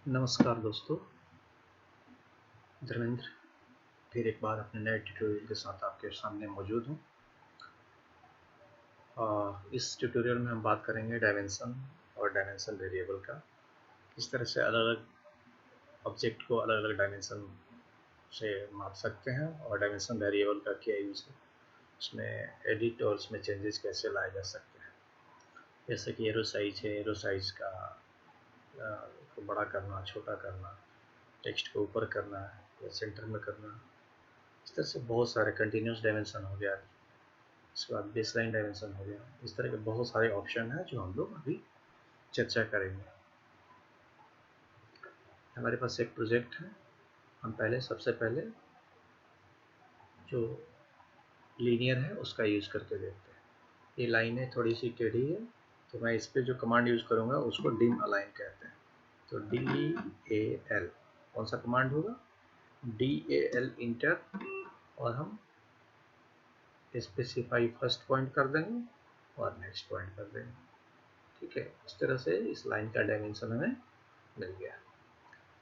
नमस्कार दोस्तों, धर्मेंद्र फिर एक बार अपने नए ट्यूटोरियल के साथ आपके सामने मौजूद हूँ। इस ट्यूटोरियल में हम बात करेंगे डायमेंशन और डायमेंशन वेरिएबल का। किस तरह से अलग अलग ऑब्जेक्ट को अलग अलग डायमेंशन से माप सकते हैं और डायमेंशन वेरिएबल का क्या यूज़ है, उसमें एडिट और उसमें चेंजेस कैसे लाए जा सकते हैं। जैसे कि एरो साइज है, एरो साइज का को बड़ा करना, छोटा करना, टेक्स्ट को ऊपर करना या सेंटर में करना। इस तरह से बहुत सारे कंटिन्यूस डायमेंशन हो गया, इसके बाद बेसलाइन डायमेंशन हो गया। इस तरह के बहुत सारे ऑप्शन हैं जो हम लोग अभी चर्चा करेंगे। हमारे पास एक प्रोजेक्ट है। हम सबसे पहले जो लीनियर है उसका यूज़ करके देखते हैं। ये लाइनें थोड़ी सी टेढ़ी है, तो मैं इस पर जो कमांड यूज़ करूँगा उसको डिम अलाइन कहते हैं। तो DAL कौन सा कमांड होगा? DAL इंटर, और हम स्पेसिफाई फर्स्ट पॉइंट कर देंगे और नेक्स्ट पॉइंट कर देंगे। ठीक है, इस तरह से इस लाइन का डायमेंशन हमें मिल गया।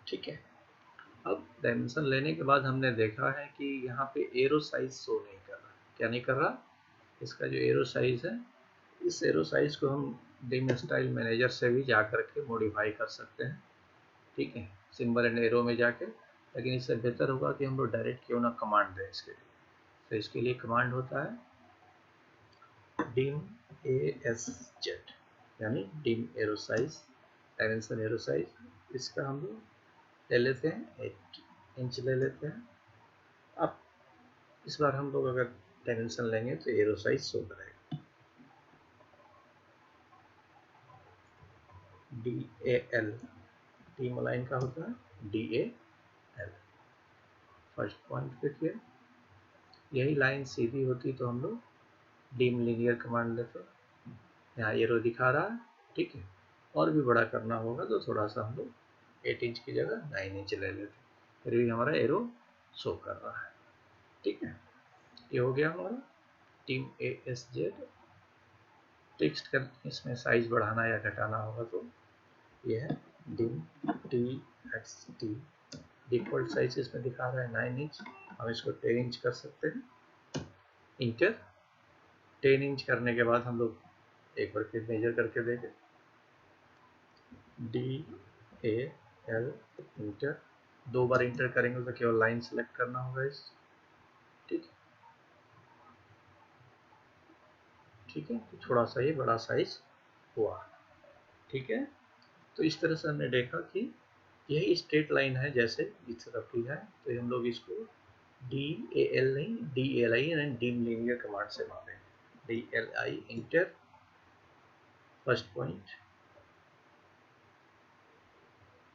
ठीक है, अब डायमेंशन लेने के बाद हमने देखा है कि यहाँ पे एरो साइज शो नहीं कर रहा। क्या नहीं कर रहा? इसका जो एरो साइज है, इस एरो साइज को हम डिम स्टाइल मैनेजर से भी जा करके मॉडिफाई कर सकते हैं। ठीक है, सिंबल एंड एरो में जाके। लेकिन इससे बेहतर होगा कि हम लोग डायरेक्ट क्यों ना कमांड दें इसके लिए। तो इसके लिए कमांड होता है डिम ASZ, यानी dim arrow size, dimension arrow size. इसका हम लोग ले लेते हैं 8 इंच ले लेते हैं। अब इस बार हम लोग अगर डायमेंशन लेंगे तो एरो साइज शो करेगा। DAL, टीम अलाइन का होता है DAL। फर्स्ट पॉइंट पे किया, यही लाइन सीधी होती तो हम लोग डिम लीनियर कमांड लेते। यहाँ एरो दिखा रहा है, ठीक है। और भी बड़ा करना होगा तो थोड़ा सा हम लोग 8 इंच की जगह 9 इंच ले लेते, फिर भी हमारा एरो शो कर रहा है। ठीक है, ये हो गया हमारा टीम ASZ। टेक्स्ट कर इसमें साइज बढ़ाना या घटाना होगा तो ये है डिम TXT। डिफॉल्ट साइज इसमें दिखा रहा है 9 इंच, हम इसको 10 इंच कर सकते हैं। इंटर। 10 इंच करने के बाद हम लोग एक बार फिर मेजर करके देखें। DAL इंटर, 2 बार इंटर करेंगे तो केवल लाइन सेलेक्ट करना होगा इस। ठीक है, ठीक है, तो थोड़ा सा ये बड़ा साइज हुआ। ठीक है, तो इस तरह से हमने देखा कि यही स्ट्रेट लाइन है जैसे इस तरफ की है, तो हम लोग इसको DAL नहीं DLI यानी डिम लीनियर कमांड से मापेंगे। DLI इंटर, फर्स्ट पॉइंट,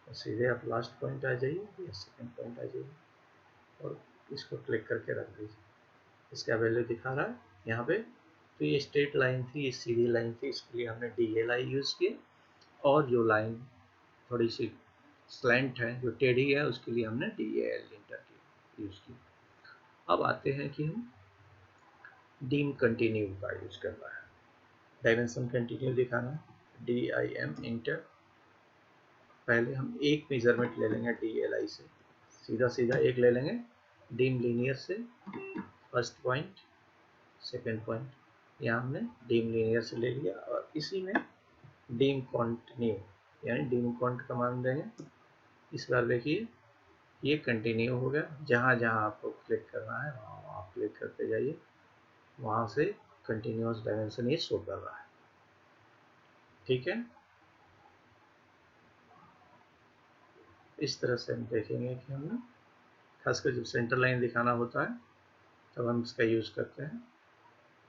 सीधे आप लास्ट पॉइंट आ जाइए या सेकंड पॉइंट आ जाइए और इसको क्लिक करके रख दीजिए। इसका वैल्यू दिखा रहा है यहाँ पे। तो ये स्ट्रेट लाइन थी, ये सीधी लाइन थी, इसके लिए हमने DLI यूज़ किया। और जो लाइन थोड़ी सी स्लैंट है, जो टेढ़ी है, उसके लिए हमने DAL इंटर की यूज़ की। अब आते हैं कि हम डिम कंटिन्यू का यूज़ करना है। डायमेंशन कंटिन्यू दिखाना है, DIM इंटर। पहले हम एक मेजरमेंट ले लेंगे DLI से, सीधा सीधा एक ले लेंगे डिम लीनियर से। फर्स्ट पॉइंट, सेकंड पॉइंट, यहाँ हमने डिम लीनियर से ले लिया और इसी में डिम कंटिन्यू यानी डिम कॉन्ट कमांड देंगे। इस बार देखिए ये कंटिन्यू हो गया। जहाँ जहाँ आपको क्लिक करना है वहाँ आप क्लिक करते जाइए, वहाँ से कंटिन्यूअस डायमेंशन ये शो कर रहा है। ठीक है, इस तरह से हम देखेंगे कि हमने खासकर जब सेंटर लाइन दिखाना होता है तब हम इसका यूज़ करते हैं।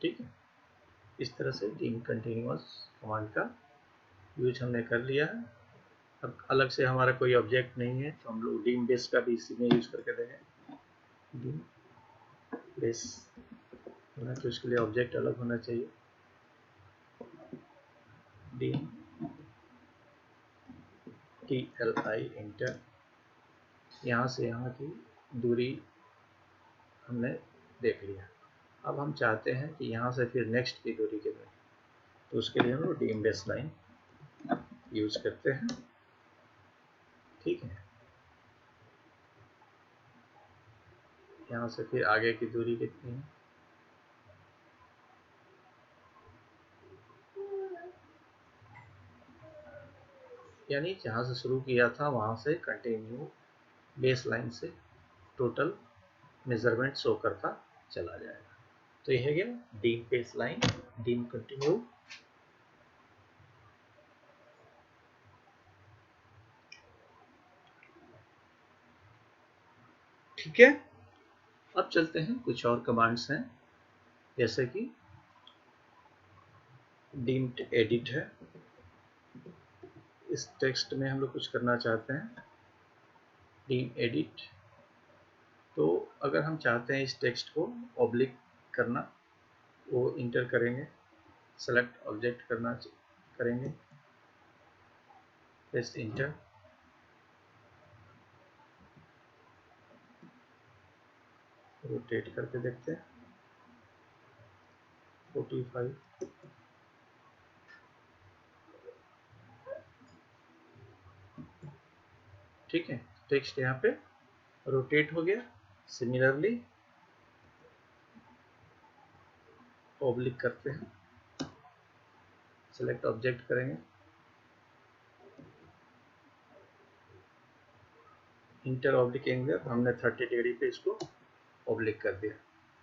ठीक है, इस तरह से डिम कंटिन्यूअस कमांड का यूज हमने कर लिया है। अब अलग से हमारा कोई ऑब्जेक्ट नहीं है तो हम लोग डिम बेस का भी इसी में यूज़ करके देखें। डिम बेस होना तो इसके लिए ऑब्जेक्ट अलग होना चाहिए। डिम TLI इंटर, यहाँ से यहाँ की दूरी हमने देख लिया। अब हम चाहते हैं कि यहाँ से फिर नेक्स्ट की दूरी कितनी, तो उसके लिए हम लोग डिम बेस लाइन यूज़ करते हैं। ठीक है। यहाँ से फिर आगे की दूरी कितनी है, यानी जहाँ से शुरू किया था वहाँ से कंटिन्यू बेस लाइन से टोटल मेजरमेंट शो करता चला जाएगा। तो यह है गया dim base line, dim continue. ठीक है, अब चलते हैं कुछ और कमांड्स हैं, जैसे कि डीम्ड एडिट है। इस टेक्स्ट में हम लोग कुछ करना चाहते हैं, डीम एडिट। तो अगर हम चाहते हैं इस टेक्स्ट को ऑब्लिक करना, वो इंटर करेंगे, सेलेक्ट ऑब्जेक्ट करना करेंगे, पेस्ट इंटर। रोटेट करके देखते हैं 45। ठीक है, टेक्स्ट यहाँ पे रोटेट हो गया। सिमिलरली ऑब्लिक करते हैं, सेलेक्ट ऑब्जेक्ट करेंगे, इंटर ऑब्लिक एंगल हमने 30 डिग्री पे इसको ऑब्लिक कर दिया।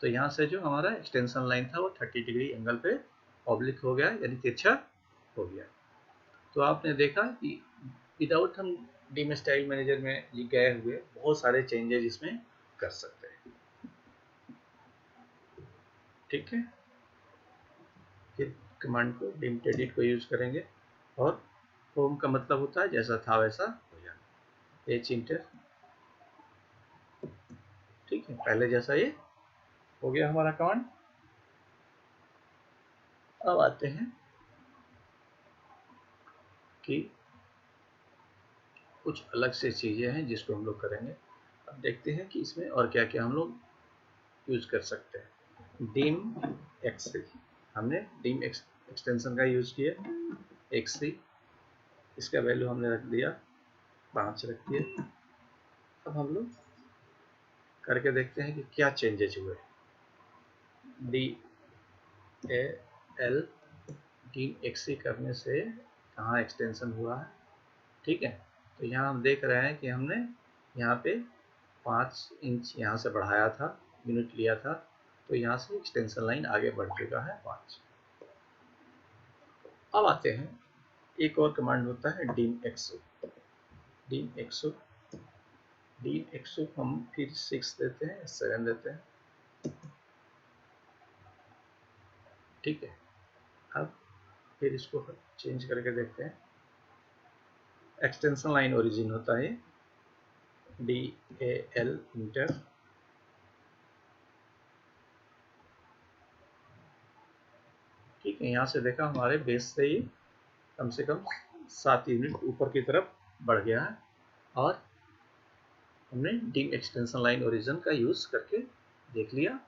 तो यहाँ से जो हमारा एक्सटेंशन लाइन था वो 30 डिग्री एंगल पे ऑब्लिक हो गया, यानी तिरछा हो गया। तो आपने देखा कि विदाउट हम डीम स्टाइल मैनेजर में गए हुए बहुत सारे चेंजेस इसमें कर सकते हैं। ठीक है, फिर कमांड को डीम एडिट को यूज करेंगे, और होम का मतलब होता है जैसा था वैसा हो जाना, एच इंटर। ठीक है, पहले जैसा ये हो गया हमारा कमांड। अब आते हैं कि कुछ अलग से चीजें हैं जिसको हम लोग करेंगे। अब देखते हैं कि इसमें और क्या क्या हम लोग यूज कर सकते हैं। डीम एक्स3, हमने डीम एक्सटेंशन का यूज किया, एक्स3, इसका वैल्यू हमने रख दिया 5 रख दिया। अब हम लोग करके देखते हैं कि क्या चेंजेज हुए। डी ए एल डीम एक्स3 करने से कहाँ एक्सटेंशन हुआ है। ठीक है, तो यहाँ हम देख रहे हैं कि हमने यहाँ पे 5 इंच यहाँ से बढ़ाया था, यूनिट लिया था, तो यहाँ से एक्सटेंशन लाइन आगे बढ़ चुका है 5। अब आते हैं, एक और कमांड होता है डीम एक्सो। डीम एक्सो, डीम एक्सो हम फिर 6 देते हैं, 7 देते हैं। ठीक है, अब फिर इसको चेंज करके देखते हैं। एक्सटेंशन लाइन ओरिजिन होता है डी ए एल इंटर। ठीक है, यहाँ से देखा हमारे बेस से ही कम से कम 7 यूनिट ऊपर की तरफ बढ़ गया है, और हमने डीम एक्सटेंशन लाइन ओरिजिन का यूज करके देख लिया।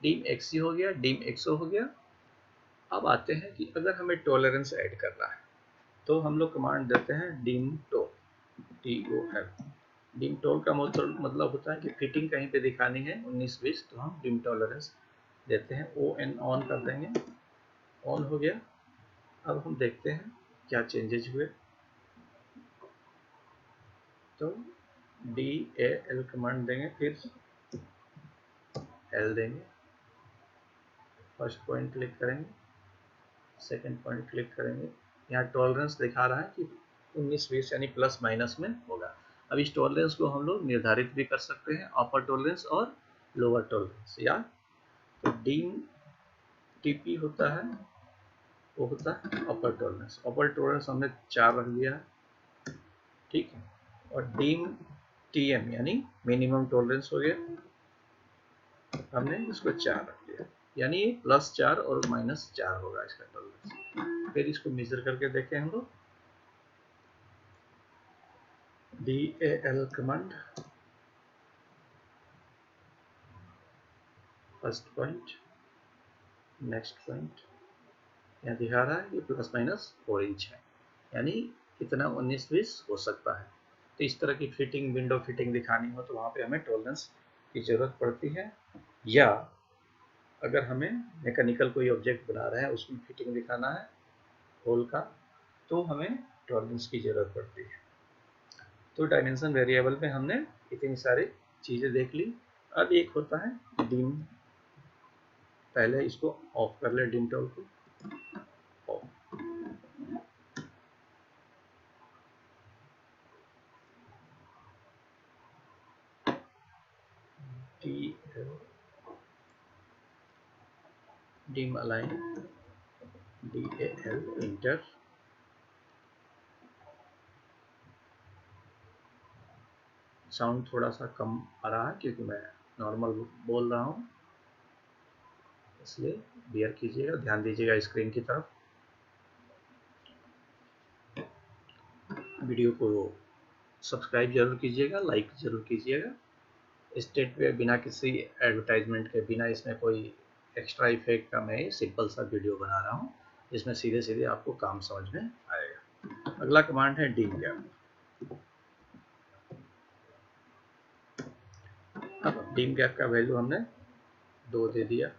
डीम एक्सी हो गया, डीम एक्सो हो गया। अब आते हैं कि अगर हमें टॉलरेंस ऐड करना है तो हम लोग कमांड देते हैं dim tol, TOL। Dim tol का मतलब होता है कि फिटिंग कहीं पे दिखानी है 19-20, तो हम डीम टॉलरेंस देते हैं, ON ऑन कर देंगे, ऑन हो गया। अब हम देखते हैं क्या चेंजेज हुए। तो DAL कमांड देंगे, फिर L देंगे, फर्स्ट पॉइंट क्लिक करेंगे, सेकंड पॉइंट क्लिक करेंगे। यहाँ टॉलरेंस दिखा रहा है कि 19-20 यानी प्लस माइनस में होगा। अब इस टॉलरेंस को हम लोग निर्धारित भी कर सकते हैं, अपर टॉलरेंस और लोअर टॉलरेंस। या तो डीम TP होता है, वो होता है अपर टॉलरेंस। अपर टॉलरेंस हमने 4 रख दिया है। ठीक है, और डीम TM यानी मिनिमम टॉलरेंस हो गया, हमने इसको 4 रख दिया, यानी +4 और -4 होगा इसका टॉलरेंस। फिर इसको मेजर करके देखें हम लोग। DAL command, first point, next point, यहाँ दिखा रहा है कि ±4 इंच है, यानी कितना 19-20 हो सकता है। तो इस तरह की फिटिंग, विंडो फिटिंग दिखानी हो तो वहाँ पे हमें टॉलरेंस की ज़रूरत पड़ती है, या अगर हमें मैकेनिकल कोई ऑब्जेक्ट बना रहे हैं उसमें फिटिंग दिखाना है होल का, तो हमें टॉलरेंस की ज़रूरत पड़ती है। तो डायमेंशन वेरिएबल में हमने इतनी सारी चीज़ें देख ली। अब एक होता है डिम, पहले इसको ऑफ कर ले, डिम टूल को dim align DAL inter, sound थोड़ा सा कम आ रहा है क्योंकि मैं नॉर्मल बोल रहा हूँ, इसलिए बियर कीजिएगा, ध्यान दीजिएगा स्क्रीन की तरफ। वीडियो को सब्सक्राइब जरूर कीजिएगा, लाइक जरूर कीजिएगा। स्टेट पे बिना किसी एडवर्टाइजमेंट के, बिना इसमें कोई एक्स्ट्रा इफेक्ट का मैं सिंपल सा वीडियो बना रहा हूँ जिसमें सीधे सीधे आपको काम समझ में आएगा। अगला कमांड है डिम गैप। अब डिम गैप का वैल्यू हमने 2 दे दिया,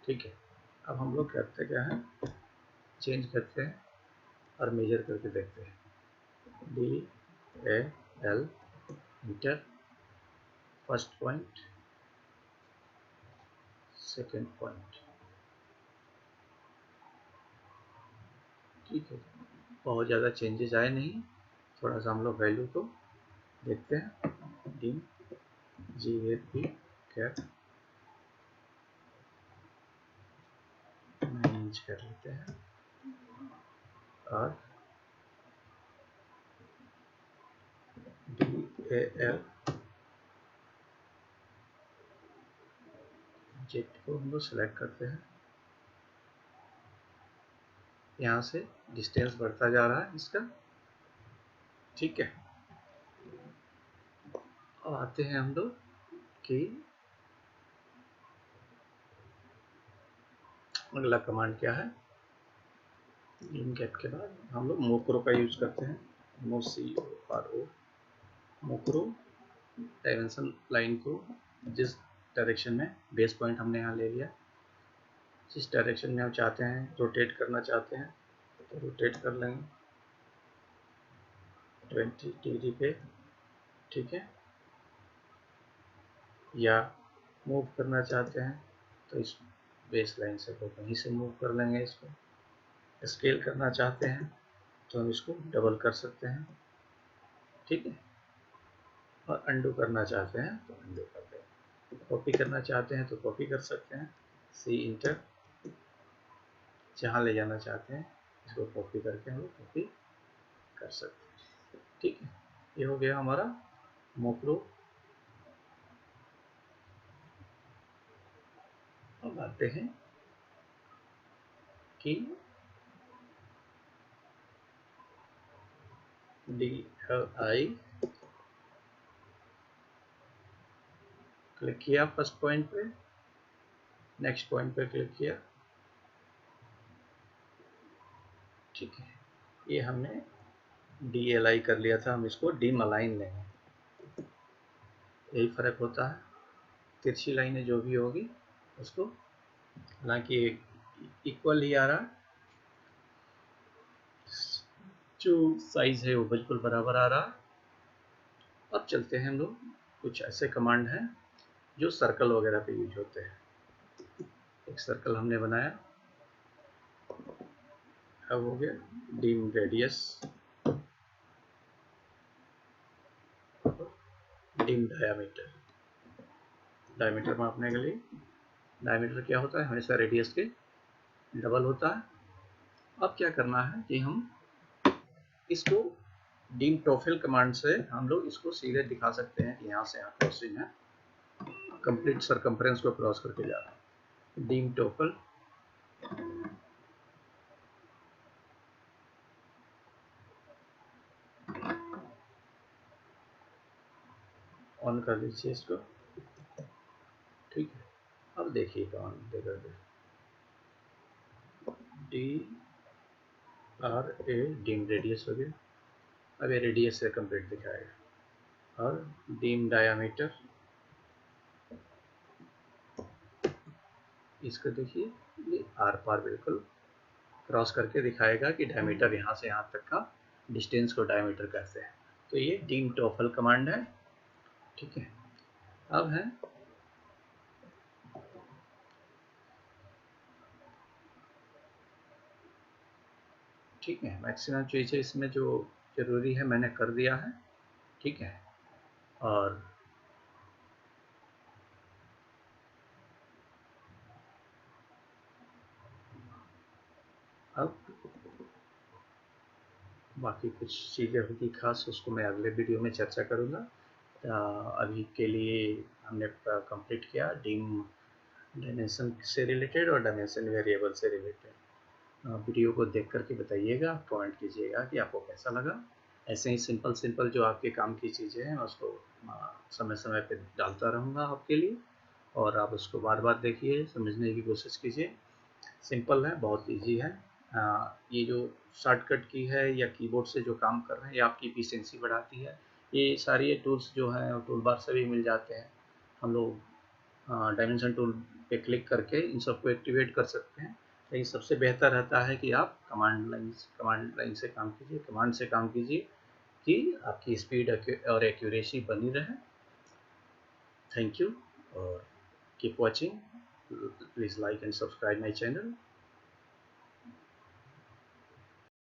ठीक है। अब हम लोग करते क्या है, चेंज करते हैं और मेजर करके देखते हैं। DAL inter, first point, second point, ठीक है। बहुत ज़्यादा चेंजेस आए नहीं, थोड़ा सा हम लोग वैल्यू को देखते हैं। डिम GAP कैप मैनेज कर लेते हैं और DAL जेट को हम लोग सेलेक्ट करते हैं। यहाँ से डिस्टेंस बढ़ता जा रहा है इसका, ठीक है। अब आते हैं हम लोग कि अगला कमांड क्या है। डिम गैप के बाद हम लोग मोक्रो का यूज करते हैं, MOCRO, मोक्रो। डायमेंशन लाइन को जिस डायरेक्शन में बेस पॉइंट हमने यहाँ ले लिया, जिस डायरेक्शन में हम चाहते हैं रोटेट करना चाहते हैं तो रोटेट कर लेंगे 20 डिग्री पे, ठीक है। या मूव करना चाहते हैं तो इस बेस लाइन से को कहीं से मूव कर लेंगे। इसको स्केल करना चाहते हैं तो हम इसको डबल कर सकते हैं, ठीक है। और अंडू करना चाहते हैं तो अंडू करते हैं, कॉपी करना चाहते हैं तो कॉपी कर सकते हैं, C इंटर। जहाँ ले जाना चाहते हैं इसको कॉपी करके हम लोग कॉपी कर सकते हैं, ठीक है। ये हो गया हमारा मोक्रो। अब आते हैं कि DLI क्लिक किया फर्स्ट पॉइंट पे, नेक्स्ट पॉइंट पे क्लिक किया, ठीक है। ये हमने DLI कर लिया था, हम इसको डिम अलाइन लेंगे। यही फर्क होता है, तिरछी लाइनें जो भी होगी उसको, हालांकि इक्वल ही आ रहा, जो साइज है वो बिल्कुल बराबर आ रहा। अब चलते हैं हम लोग, कुछ ऐसे कमांड हैं जो सर्कल वगैरह पे यूज होते हैं। एक सर्कल हमने बनाया, अब हो गया dim radius, dim diameter. Diameter मापने के लिए, डायमीटर क्या होता है, हमेशा रेडियस के डबल होता है। अब क्या करना है कि हम इसको डिम टोफल कमांड से हम लोग इसको सीधे दिखा सकते हैं कि यहाँ से यहाँ क्रॉसिंग है, कंप्लीट सरकमफ्रेंस को क्रॉस करके जा रहा है। डिम टोफल ऑन कर लीजिए इसको, ठीक है। अब देखिए ऑन देकर DRA डिम रेडियस हो गया। अब ये रेडियस से कंप्लीट दिखाएगा। और डीम डायामीटर, इसको देखिए ये आर पार बिल्कुल क्रॉस करके दिखाएगा कि डायमीटर यहाँ से यहाँ तक का डिस्टेंस को डायमीटर कहते हैं। तो ये डीम टोफल कमांड है, ठीक है। अब है ठीक है, मैक्सिमम चीज़ें इसमें जो ज़रूरी है मैंने कर दिया है, ठीक है। और अब बाकी कुछ चीज़ें होगी खास, उसको मैं अगले वीडियो में चर्चा करूँगा। अभी के लिए हमने कंप्लीट किया डीम डायमेंशन से रिलेटेड और डायमेंशन वेरिएबल से रिलेटेड। वीडियो को देख करके बताइएगा, कमेंट कीजिएगा कि आपको कैसा लगा। ऐसे ही सिंपल सिंपल जो आपके काम की चीज़ें हैं मैं उसको समय समय पे डालता रहूँगा आपके लिए, और आप उसको बार बार देखिए, समझने की कोशिश कीजिए। सिंपल है, बहुत इजी है। ये जो शॉर्टकट की है या कीबोर्ड से जो काम कर रहे हैं ये आपकी एफिशिएंसी बढ़ाती है। ये सारी टूल्स जो हैं टूल बार से भी मिल जाते हैं। हम लोग डायमेंशन टूल पे क्लिक करके इन सबको एक्टिवेट कर सकते हैं। लेकिन सबसे बेहतर रहता है कि आप कमांड लाइन से काम कीजिए, कमांड से काम कीजिए कि आपकी स्पीड और एक्यूरेसी बनी रहे। थैंक यू और keep watching. Please like and subscribe my channel.